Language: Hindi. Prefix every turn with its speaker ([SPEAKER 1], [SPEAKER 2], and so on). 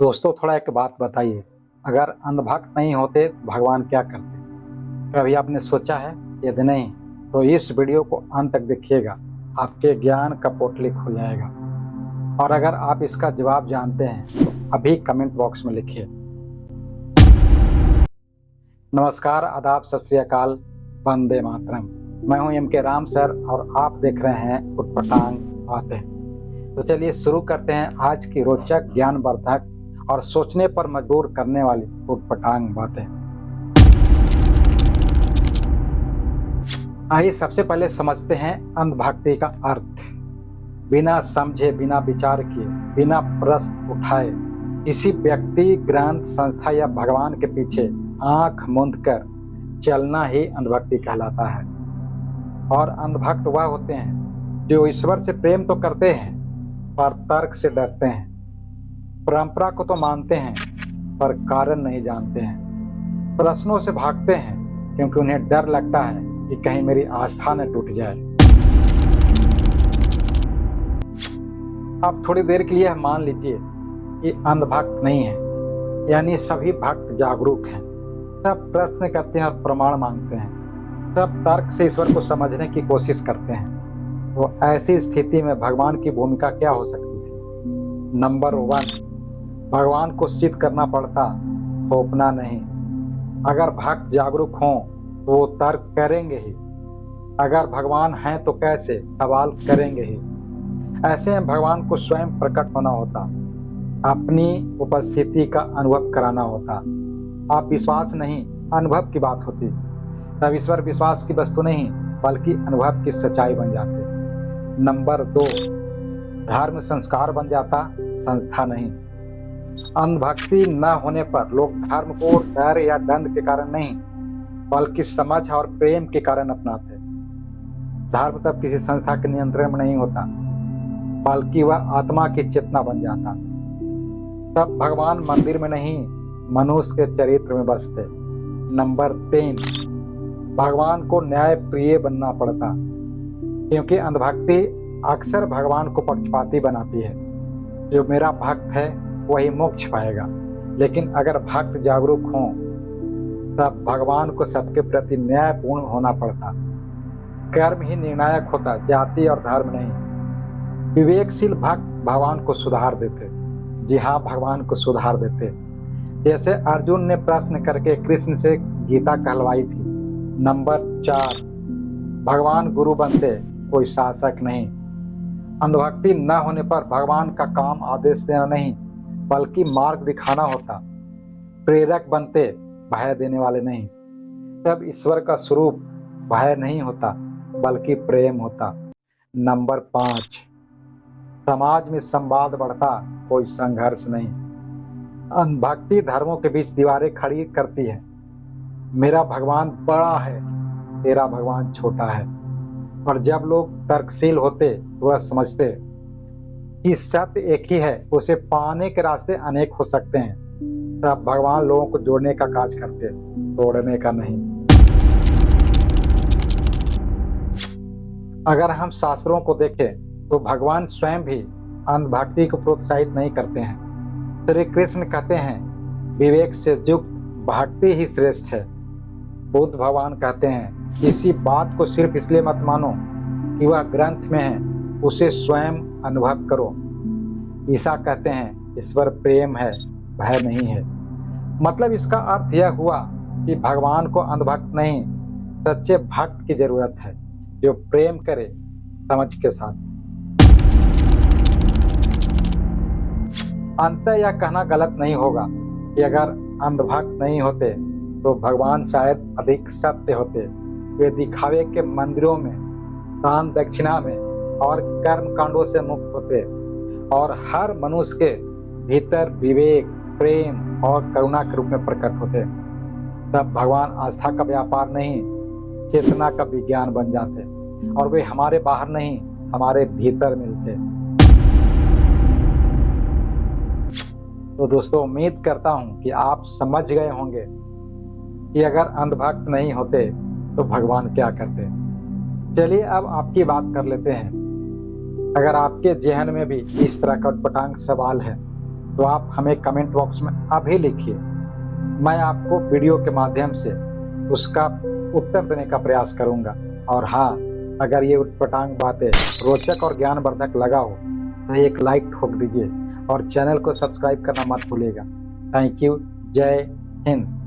[SPEAKER 1] दोस्तों थोड़ा एक बात बताइए, अगर अंधभक्त नहीं होते तो भगवान क्या करते? कभी आपने सोचा है? यदि नहीं तो इस वीडियो को अंत तक देखिएगा, आपके ज्ञान का पोटली खुल जाएगा। और अगर आप इसका जवाब जानते हैं तो अभी कमेंट बॉक्स में लिखिए। नमस्कार, आदाब, सत श्री अकाल, वंदे मातरम। मैं हूं एम के राम सर और आप देख रहे हैं उटपटांग बातें। तो चलिए शुरू करते हैं आज की रोचक, ज्ञानवर्धक और सोचने पर मजबूर करने वाली उटपटांग बातें। आइए सबसे पहले समझते हैं अंधभक्ति का अर्थ। बिना समझे, बिना विचार किए, बिना प्रश्न उठाए किसी व्यक्ति, ग्रंथ, संस्था या भगवान के पीछे आंख मूंद कर चलना ही अंधभक्ति कहलाता है। और अंधभक्त वह होते हैं जो ईश्वर से प्रेम तो करते हैं पर तर्क से डरते हैं, परंपरा को तो मानते हैं पर कारण नहीं जानते हैं, प्रश्नों से भागते हैं क्योंकि उन्हें डर लगता है कि कहीं मेरी आस्था न टूट जाए। अब थोड़ी देर के लिए मान लीजिए कि अंधभक्त नहीं है, यानी सभी भक्त जागरूक हैं, सब प्रश्न करते हैं और प्रमाण मांगते हैं, सब तर्क से ईश्वर को समझने की कोशिश करते हैं। तो ऐसी स्थिति में भगवान की भूमिका क्या हो सकती थी? नंबर 1, भगवान को सिद्ध करना पड़ता, थोपना नहीं। अगर भक्त जागरूक हों तो वो तर्क करेंगे ही, अगर भगवान हैं तो कैसे, सवाल करेंगे ही। ऐसे में भगवान को स्वयं प्रकट होना होता, अपनी उपस्थिति का अनुभव कराना होता। आप विश्वास नहीं, अनुभव की बात होती, तब ईश्वर विश्वास की वस्तु नहीं बल्कि अनुभव की सच्चाई बन जाते। नंबर 2, धर्म संस्कार बन जाता, संस्था नहीं। अंधभक्ति न होने पर लोग धर्म को डर या दंड के कारण नहीं बल्कि समझ और प्रेम के कारण अपनाते। धर्म तब किसी संस्था के नियंत्रण में नहीं होता बल्कि वह आत्मा की चेतना बन जाता। तब भगवान मंदिर में नहीं, मनुष्य के चरित्र में बसते। नंबर 3, भगवान को न्याय प्रिय बनना पड़ता, क्योंकि अंधभक्ति अक्सर भगवान को पक्षपाती बनाती है। जो मेरा भक्त है वही मोक्ष पाएगा। लेकिन अगर भक्त जागरूक हों तब भगवान को सबके प्रति न्यायपूर्ण होना पड़ता। कर्म ही निर्णायक होता, जाति और धर्म नहीं। विवेकशील भक्त भगवान को सुधार देते। जी हाँ, भगवान को सुधार देते। जैसे अर्जुन ने प्रश्न करके कृष्ण से गीता कहलवाई थी। नंबर 4, भगवान गुरु बनते, कोई शासक नहीं। अंधभक्ति न होने पर भगवान का काम आदेश देना नहीं बल्कि मार्ग दिखाना होता। प्रेरक बनते, भय देने वाले नहीं। तब ईश्वर का स्वरूप भय नहीं होता बल्कि प्रेम होता। नंबर 5, समाज में संवाद बढ़ता, कोई संघर्ष नहीं। अंधभक्ति धर्मों के बीच दीवारें खड़ी करती है। मेरा भगवान बड़ा है, तेरा भगवान छोटा है। और जब लोग तर्कशील होते तो वह समझते कि सत्य एक ही है, उसे पाने के रास्ते अनेक हो सकते हैं। तब भगवान लोगों को जोड़ने का कार्य करते, तोड़ने का नहीं। अगर हम शास्त्रों को देखें तो भगवान स्वयं भी अंधभक्ति को प्रोत्साहित नहीं करते हैं। श्री कृष्ण कहते हैं विवेक से युक्त भक्ति ही श्रेष्ठ है। बुद्ध भगवान कहते हैं किसी बात को सिर्फ इसलिए मत मानो कि वह ग्रंथ में है, उसे स्वयं अनुभव करो। ईसा कहते हैं ईश्वर प्रेम है, भय नहीं है। मतलब इसका अर्थ यह हुआ कि भगवान को अंधभक्त नहीं, सच्चे भक्त की जरूरत है जो प्रेम करे समझ के साथ। अंत यह कहना गलत नहीं होगा कि अगर अंधभक्त नहीं होते तो भगवान शायद अधिक सत्य होते। वे दिखावे के मंदिरों में, दान दक्षिणा में और कर्म कांडों से मुक्त होते और हर मनुष्य के भीतर विवेक, प्रेम और करुणा के रूप में प्रकट होते। तब भगवान आस्था का व्यापार नहीं, चेतना का विज्ञान बन जाते और वे हमारे बाहर नहीं, हमारे भीतर मिलते। तो दोस्तों, उम्मीद करता हूं कि आप समझ गए होंगे कि अगर अंधभक्त नहीं होते तो भगवान क्या करते। चलिए अब आपकी बात कर लेते हैं। अगर आपके जहन में भी इस तरह का उटपटांग सवाल है तो आप हमें कमेंट बॉक्स में अभी लिखिए। मैं आपको वीडियो के माध्यम से उसका उत्तर देने का प्रयास करूंगा। और हाँ, अगर ये उटपटांग बातें रोचक और ज्ञानवर्धक लगा हो तो एक लाइक ठोक दीजिए और चैनल को सब्सक्राइब करना मत भूलिएगा। Thank you. जय हिंद।